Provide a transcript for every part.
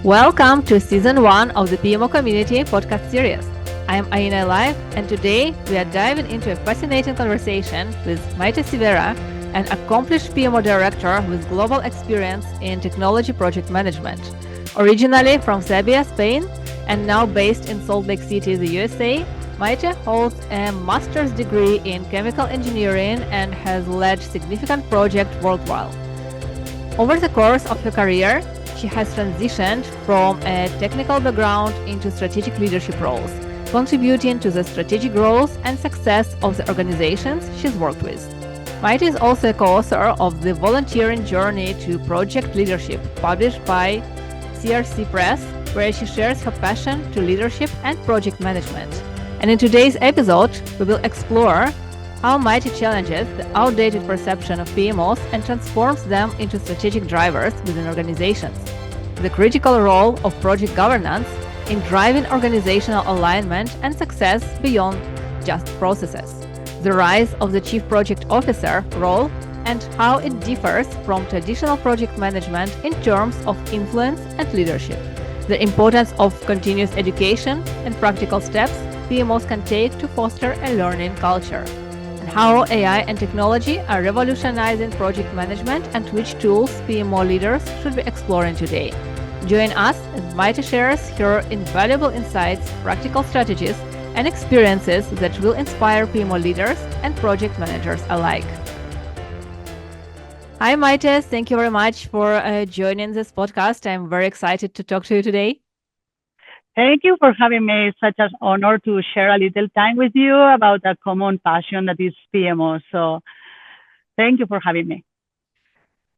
Welcome to Season 1 of the PMO Community Podcast series. I am Aina Live, and today we are diving into a fascinating conversation with Mayte Sivera, an accomplished PMO Director with global experience in technology project management. Originally from Serbia, Spain, and now based in Salt Lake City, the USA, Mayte holds a master's degree in chemical engineering and has led significant projects worldwide. Over the course of her career, she has transitioned from a technical background into strategic leadership roles, contributing to the strategic growth and success of the organizations she's worked with. Mayte is also a co-author of the Volunteering Journey to Project Leadership, published by CRC Press, where she shares her passion to leadership and project management. And in today's episode, we will explore how Mayte challenges the outdated perception of PMOs and transforms them into strategic drivers within organizations. The critical role of project governance in driving organizational alignment and success beyond just processes. The rise of the Chief Project Officer role and how it differs from traditional project management in terms of influence and leadership. The importance of continuous education and practical steps PMOs can take to foster a learning culture. How AI and technology are revolutionizing project management and which tools PMO leaders should be exploring today. Join us as Mayte shares her invaluable insights, practical strategies, and experiences that will inspire PMO leaders and project managers alike. Hi, Mayte. Thank you very much for joining this podcast. I'm very excited to talk to you today. Thank you for having me. It's such an honor to share a little time with you about a common passion that is PMO. So thank you for having me.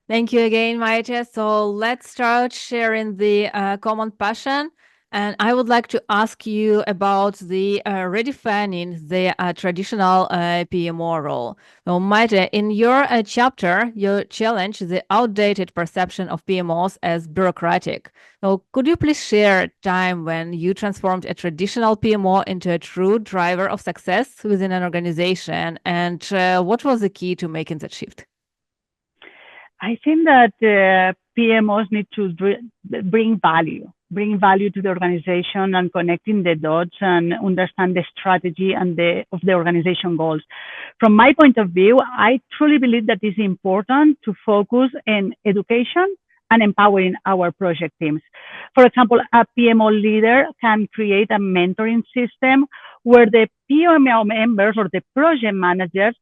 Thank you again, Mayte. So let's start sharing the common passion. And I would like to ask you about the redefining the traditional PMO role. So, Mayte, in your chapter, you challenge the outdated perception of PMOs as bureaucratic. So, could you please share a time when you transformed a traditional PMO into a true driver of success within an organization? And what was the key to making that shift? I think that PMOs need to bring value to the organization and connecting the dots and understand the strategy and of the organization goals. From my point of view, I truly believe that it's important to focus on education and empowering our project teams. For example, a PMO leader can create a mentoring system where the PMO members or the project managers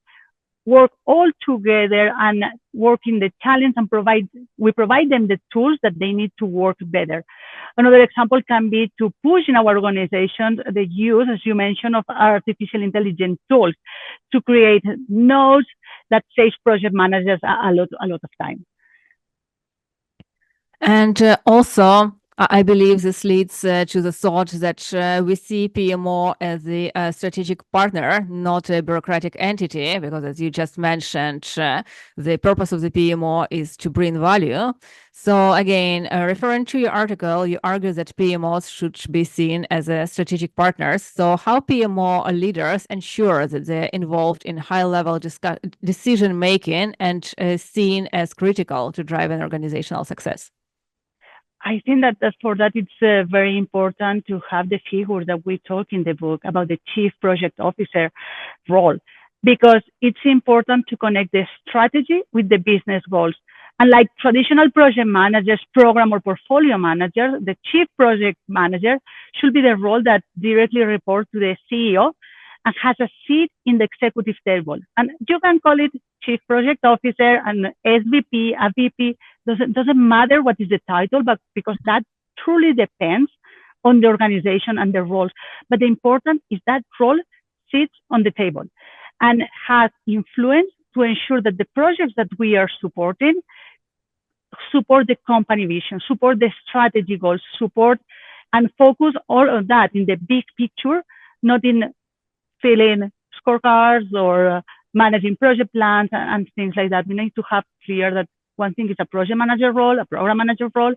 work all together and work in the challenge and we provide them the tools that they need to work better. Another example can be to push in our organization the use, as you mentioned, of artificial intelligence tools to create nodes that saves project managers a lot of time. And also, I believe this leads to the thought that we see PMO as a strategic partner, not a bureaucratic entity, because as you just mentioned, the purpose of the PMO is to bring value. So again, referring to your article, you argue that PMOs should be seen as strategic partners. So how PMO leaders ensure that they're involved in high-level decision-making and seen as critical to drive an organizational success? I think that for that, it's very important to have the figure that we talk in the book about the Chief Project Officer role, because it's important to connect the strategy with the business goals. Unlike traditional project managers, program or portfolio managers, the Chief Project Manager should be the role that directly reports to the CEO and has a seat in the executive table. And you can call it Chief Project Officer, an SVP, a VP, doesn't matter what is the title, but because that truly depends on the organization and the roles. But the important is that role sits on the table and has influence to ensure that the projects that we are supporting support the company vision, support the strategy goals, support and focus all of that in the big picture, not in filling scorecards or managing project plans and things like that. We need to have clear that one thing is a project manager role, a program manager role,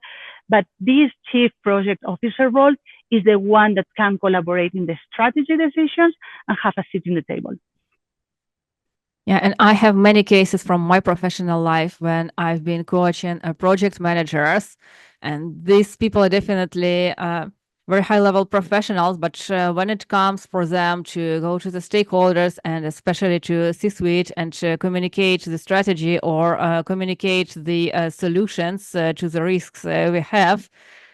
but this Chief Project Officer role is the one that can collaborate in the strategy decisions and have a seat in the table. Yeah, and I have many cases from my professional life when I've been coaching project managers And these people are definitely very high level professionals, but when it comes for them to go to the stakeholders and especially to C-suite and to communicate the strategy or communicate the solutions to the risks we have,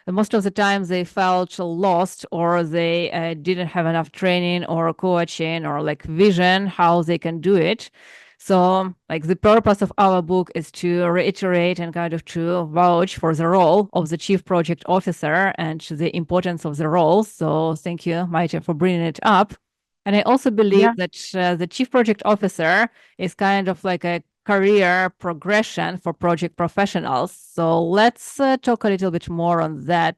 most of the time they felt lost or they didn't have enough training or coaching or like vision how they can do it. So, like the purpose of our book is to reiterate and kind of to vouch for the role of the chief project officer and the importance of the role. So, thank you, Mayte, for bringing it up. And I also believe Yeah. that the chief project officer is kind of like a career progression for project professionals. So, let's talk a little bit more on that.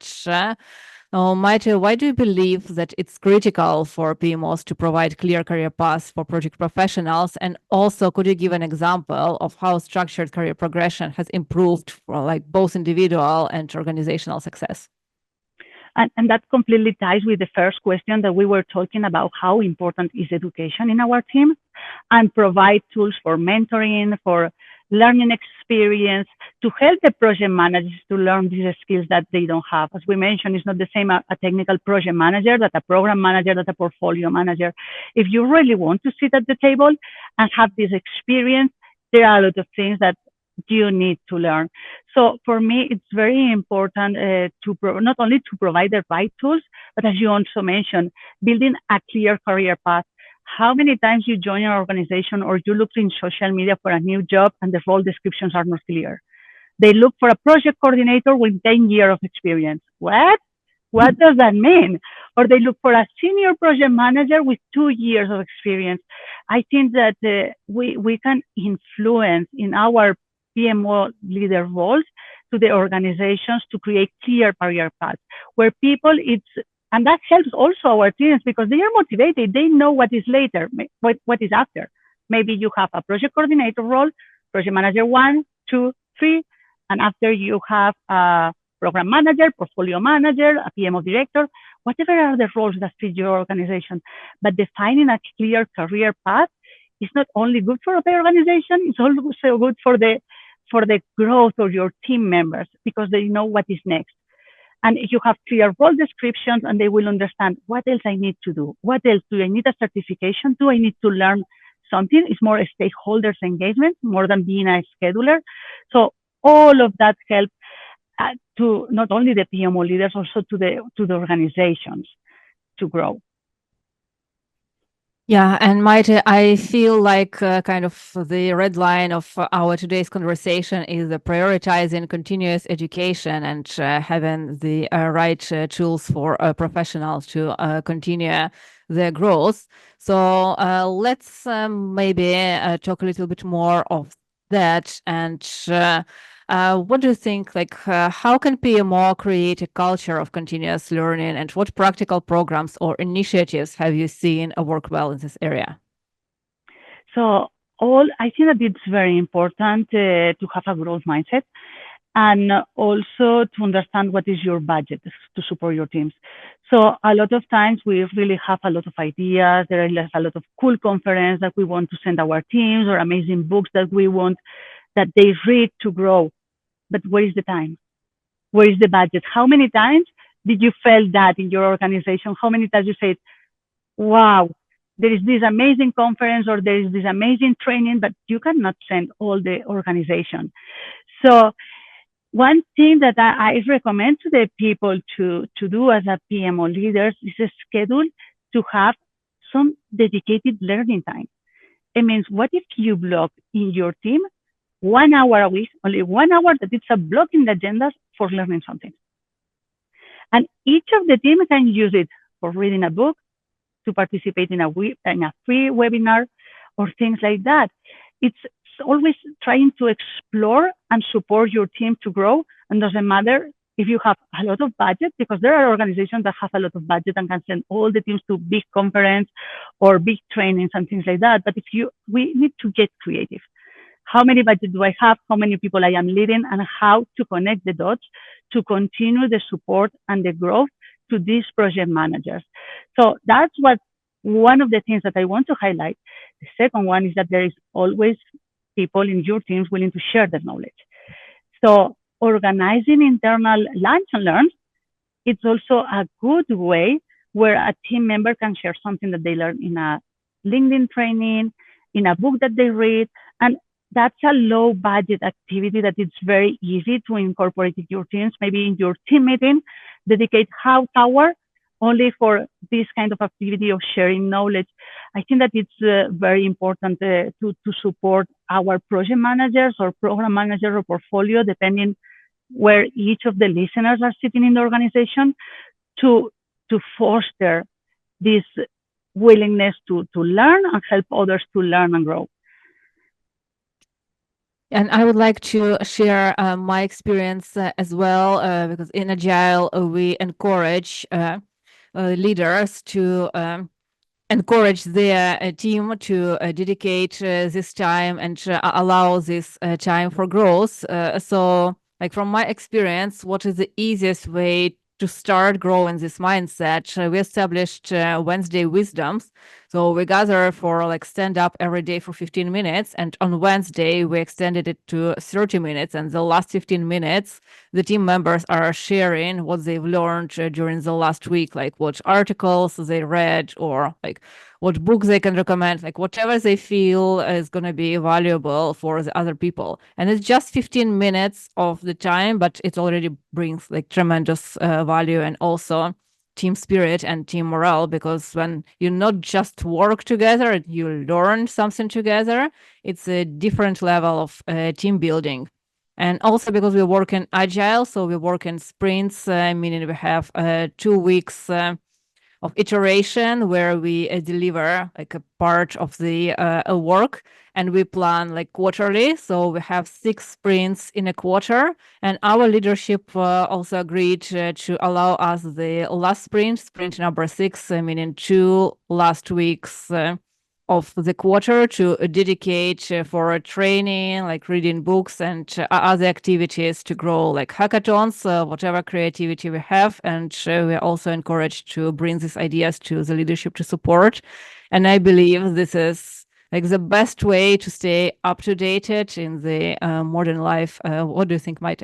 Maite, why do you believe that it's critical for PMOs to provide clear career paths for project professionals? And also, could you give an example of how structured career progression has improved for like both individual and organizational success? And that completely ties with the first question that we were talking about how important is education in our team and provide tools for mentoring, for learning experience to help the project managers to learn these skills that they don't have. As we mentioned, it's not the same a technical project manager that a program manager, that a portfolio manager. If you really want to sit at the table and have this experience, there are a lot of things that you need to learn. So for me, it's very important not only to provide the right tools, but as you also mentioned, building a clear career path. How many times you join an organization or you look in social media for a new job and the role descriptions are not clear? They look for a project coordinator with 10 years of experience. What? What does that mean? Or they look for a senior project manager with 2 years of experience. I think that we can influence in our PMO leader roles to the organizations to create clear career paths where people and that helps also our teams because they are motivated. They know what is later, what is after. Maybe you have a project coordinator role, project manager 1, 2, 3, and after you have a program manager, portfolio manager, a PMO director, whatever are the roles that fit your organization. But defining a clear career path is not only good for the organization, it's also good for the growth of your team members because they know what is next. And you have clear role descriptions and they will understand what else I need to do. What else? Do I need a certification? Do I need to learn something? It's more a stakeholders engagement more than being a scheduler. So all of that helps to not only the PMO leaders, also to the organizations to grow. Yeah, and Maite, I feel like kind of the red line of our today's conversation is prioritizing continuous education and having the right tools for professionals to continue their growth. So let's maybe talk a little bit more of that. And what do you think? Like, how can PMO create a culture of continuous learning, and what practical programs or initiatives have you seen work well in this area? So I think that it's very important to have a growth mindset and also to understand what is your budget to support your teams. So a lot of times we really have a lot of ideas. There are a lot of cool conferences that we want to send our teams or amazing books that we want that they read to grow. But where is the time? Where is the budget? How many times did you feel that in your organization? How many times you said, wow, there is this amazing conference or there is this amazing training, but you cannot send all the organization. So one thing that I recommend to the people to do as a PMO leaders is a schedule to have some dedicated learning time. It means what if you block in your team 1 hour a week, only 1 hour that it's a block in the agendas for learning something. And each of the team can use it for reading a book, to participate in a free webinar or things like that. It's always trying to explore and support your team to grow. And doesn't matter if you have a lot of budget, because there are organizations that have a lot of budget and can send all the teams to big conference or big trainings and things like that. But we need to get creative. How many budget do I have? How many people I am leading, and how to connect the dots to continue the support and the growth to these project managers. So that's one of the things that I want to highlight. The second one is that there is always people in your teams willing to share their knowledge. So organizing internal lunch and learns, it's also a good way where a team member can share something that they learn in a LinkedIn training, in a book that they read. And that's a low budget activity that it's very easy to incorporate in your teams. Maybe in your team meeting, dedicate half hour only for this kind of activity of sharing knowledge. I think that it's very important to support our project managers or program manager or portfolio, depending where each of the listeners are sitting in the organization, to foster this willingness to learn and help others to learn and grow. And I would like to share my experience as well, because in Agile, we encourage leaders to encourage their team to dedicate this time and allow this time for growth. So, like from my experience, what is the easiest way to start growing this mindset? We established Wednesday wisdoms. So we gather for like stand up every day for 15 minutes. And on Wednesday, we extended it to 30 minutes. And the last 15 minutes, the team members are sharing what they've learned during the last week, like what articles they read or like what books they can recommend, like whatever they feel is going to be valuable for the other people. And it's just 15 minutes of the time, but it already brings like tremendous value and also team spirit and team morale, because when you not just work together, you learn something together, it's a different level of team building. And also because we work in agile, so we work in sprints, meaning we have 2 weeks of iteration where we deliver like a part of the work, and we plan like quarterly. So we have 6 sprints in a quarter, and our leadership also agreed to allow us the last sprint number 6, meaning 2 last weeks of the quarter to dedicate for training, like reading books and other activities to grow, like hackathons, whatever creativity we have. And we're also encouraged to bring these ideas to the leadership to support. And I believe this is like the best way to stay up to date in the modern life. What do you think, Mayte?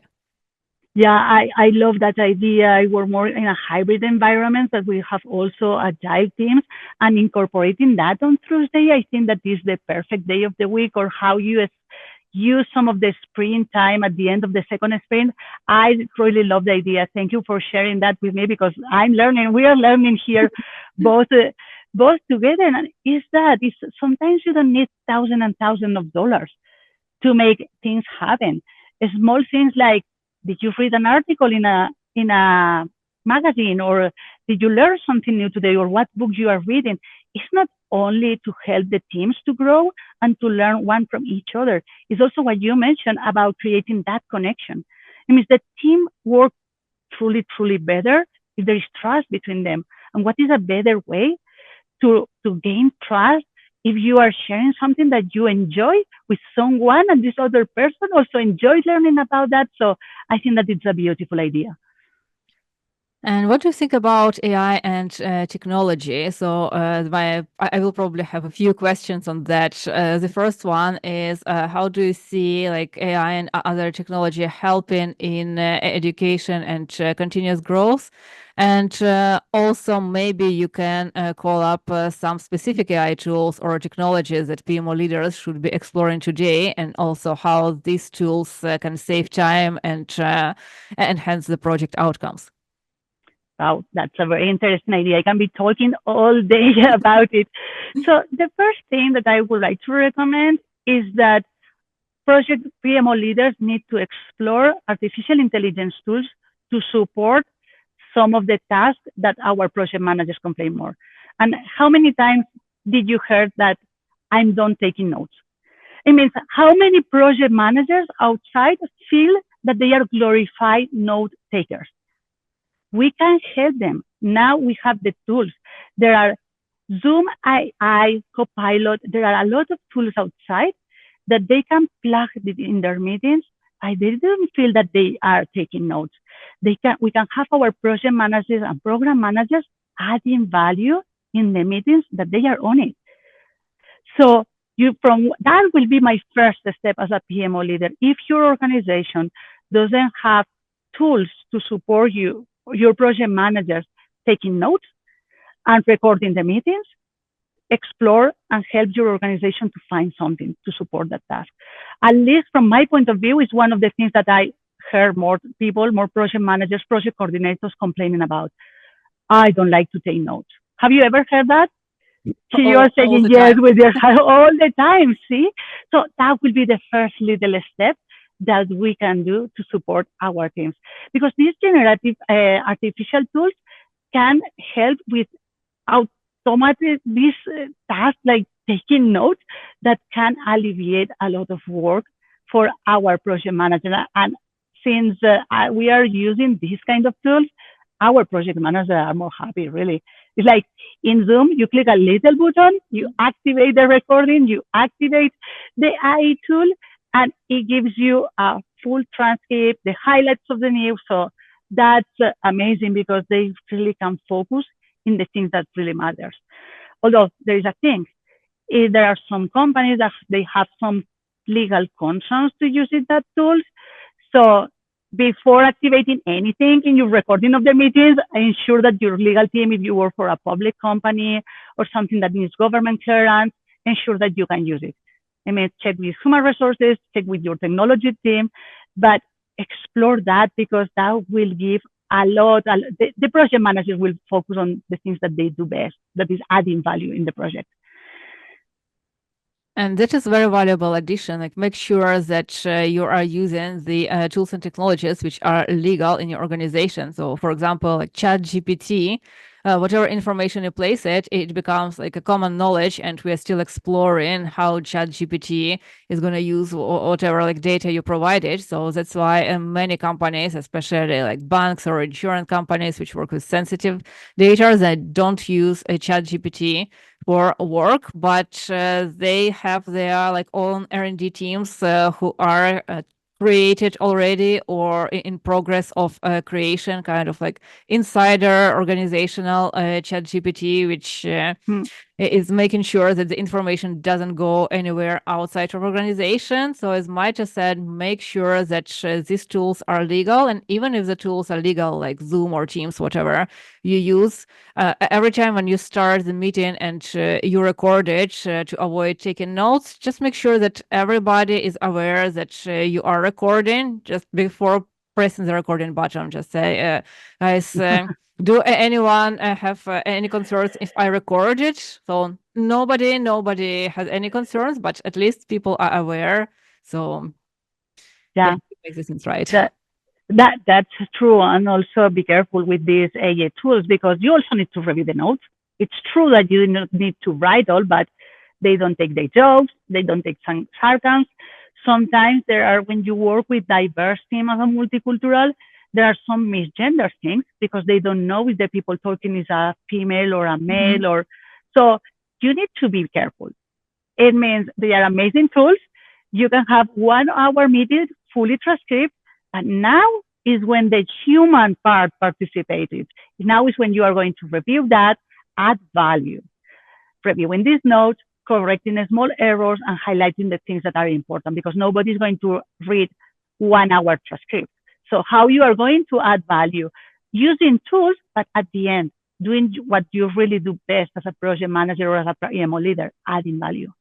Yeah, I love that idea. I work more in a hybrid environment that we have also agile teams, and incorporating that on Thursday, I think that is the perfect day of the week, or how you use some of the sprint time at the end of the second sprint. I really love the idea. Thank you for sharing that with me, because I'm learning. We are learning here, both both together. And is sometimes you don't need thousands and thousands of dollars to make things happen. Small things like, did you read an article in a magazine, or did you learn something new today, or what book you are reading? It's not only to help the teams to grow and to learn one from each other. It's also what you mentioned about creating that connection. It means the team work truly better if there is trust between them. And what is a better way to gain trust if you are sharing something that you enjoy with someone, and this other person also enjoys learning about that? So I think that it's a beautiful idea. And what do you think about AI and technology? So I will probably have a few questions on that. The first one is, how do you see like AI and other technology helping in education and continuous growth? And also maybe you can call up some specific AI tools or technologies that PMO leaders should be exploring today, and also how these tools can save time and enhance the project outcomes. Wow, that's a very interesting idea. I can be talking all day about it. So the first thing that I would like to recommend is that project PMO leaders need to explore artificial intelligence tools to support some of the tasks that our project managers complain more. And how many times did you hear that I'm done taking notes? It means, how many project managers outside feel that they are glorified note takers? We can help them. Now we have the tools. There are Zoom AI, Copilot. There are a lot of tools outside that they can plug in their meetings. I didn't feel that they are taking notes. We can have our project managers and program managers adding value in the meetings that they are on it. So that will be my first step as a PMO leader. If your organization doesn't have tools to support your project managers taking notes and recording the meetings, explore and help your organization to find something to support that task. At least from my point of view, is one of the things that I heard more people, more project managers, project coordinators complaining about. I don't like to take notes. Have you ever heard that? So you are All saying the yes time. with your all the time, see? So that will be the first little step that we can do to support our teams. Because these generative artificial tools can help with automatic this task like taking notes that can alleviate a lot of work for our project manager. And since we are using these kind of tools, our project managers are more happy, really. It's like in Zoom, you click a little button, you activate the recording, you activate the AI tool, and it gives you a full transcript, the highlights of the news. So that's amazing because they really can focus in the things that really matters. Although there is a thing, there are some companies that they have some legal concerns to using that tools. So before activating anything in your recording of the meetings, ensure that your legal team, if you work for a public company or something that needs government clearance, ensure that you can use it. I mean, check with human resources, check with your technology team, but explore that because that will give a lot. The project managers will focus on the things that they do best, that is adding value in the project. And that is very valuable addition. Like make sure that you are using the tools and technologies which are legal in your organization. So, for example, like ChatGPT, whatever information you place it becomes like a common knowledge, and we are still exploring how ChatGPT is going to use whatever like data you provided. So that's why many companies, especially like banks or insurance companies, which work with sensitive data, they don't use a ChatGPT for work, but they have their like own R&D teams who are created already or in progress of creation, kind of like insider organizational chat GPT, which is making sure that the information doesn't go anywhere outside of organization. So as Mayte said, make sure that these tools are legal. And even if the tools are legal, like Zoom or Teams, whatever you use, every time when you start the meeting and you record it to avoid taking notes, just make sure that everybody is aware that you are recording just before pressing the recording button. Just say, guys, do anyone have any concerns if I record it? So nobody has any concerns, but at least people are aware. So Yeah, make this things right. that's true. And also be careful with these AI tools because you also need to review the notes. It's true that you don't need to write all, but they don't take the jokes, they don't take some sarcasm. Sometimes there are, when you work with diverse teams and multicultural, there are some misgender things because they don't know if the people talking is a female or a male, or so you need to be careful. It means they are amazing tools. You can have 1 hour meeting fully transcribed, and now is when the human part participated. Now is when you are going to review that, add value, reviewing these notes, correcting the small errors, and highlighting the things that are important because nobody's going to read 1 hour transcript. So how you are going to add value using tools, but at the end, doing what you really do best as a project manager or as a PMO leader, adding value.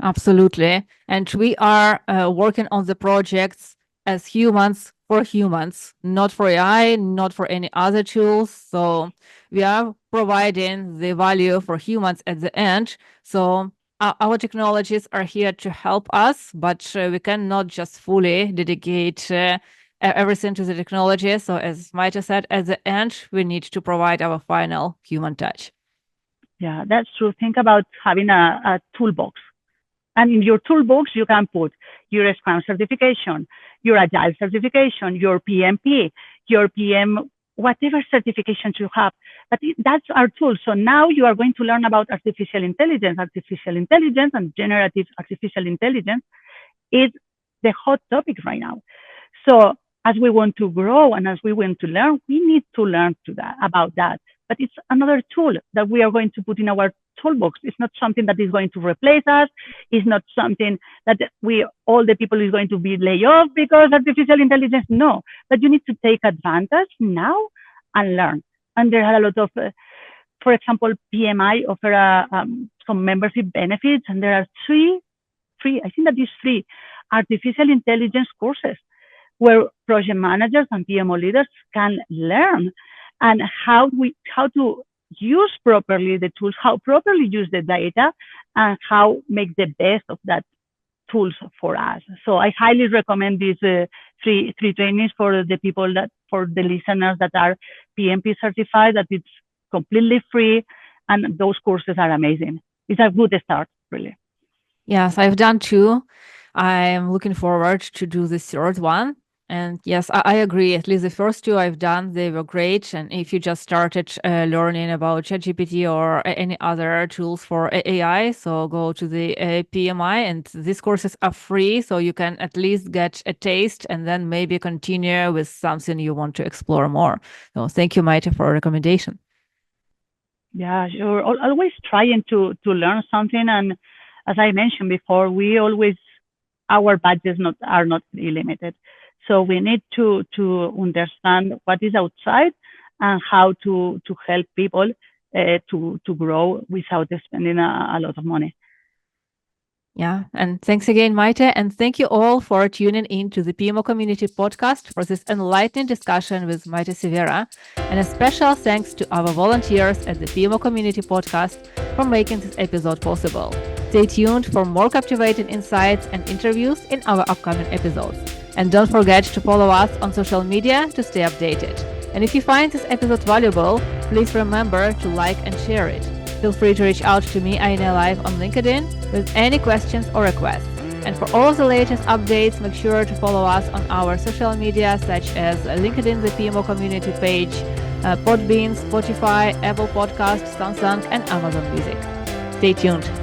Absolutely. And we are working on the projects as humans for humans, not for AI, not for any other tools. So we are providing the value for humans at the end. So our technologies are here to help us, but we cannot just fully dedicate everything to the technology. So as Mayte said, at the end, we need to provide our final human touch. Yeah, that's true. Think about having a toolbox. And in your toolbox, you can put your Scrum certification, your Agile certification, your PMP, your PM, whatever certifications you have. But that's our tool. So now you are going to learn about artificial intelligence. Artificial intelligence and generative artificial intelligence is the hot topic right now. So as we want to grow and as we want to learn, we need to learn about that. But it's another tool that we are going to put in our toolbox. It's not something that is going to replace us. It's not something that all the people is going to be laid off because artificial intelligence. No, but you need to take advantage now and learn. And there are a lot of, for example, PMI offer some membership benefits, and there are three, I think that is three artificial intelligence courses where project managers and PMO leaders can learn and how to use properly the tools, how properly use the data, and how make the best of that tools for us. So I highly recommend these three trainings for the people for the listeners that are PMP certified, that it's completely free, and those courses are amazing. It's a good start, really. Yes, I've done two. I'm looking forward to do the third one. And yes, I agree. At least the first two I've done, they were great. And if you just started learning about ChatGPT or any other tools for AI, so go to the PMI, and these courses are free. So you can at least get a taste and then maybe continue with something you want to explore more. So thank you, Mayte, for a recommendation. Yeah, you're always trying to learn something. And as I mentioned before, our budgets are not limited. So we need to understand what is outside and how to help people to grow without spending a lot of money. Yeah. And thanks again, Mayte. And thank you all for tuning in to the PMO Community Podcast for this enlightening discussion with Mayte Sivera. And a special thanks to our volunteers at the PMO Community Podcast for making this episode possible. Stay tuned for more captivating insights and interviews in our upcoming episodes. And don't forget to follow us on social media to stay updated. And if you find this episode valuable, please remember to like and share it. Feel free to reach out to me, Aina Live, on LinkedIn with any questions or requests. And for all of the latest updates, make sure to follow us on our social media, such as LinkedIn, the PMO Community page, Podbean, Spotify, Apple Podcasts, Samsung, and Amazon Music. Stay tuned.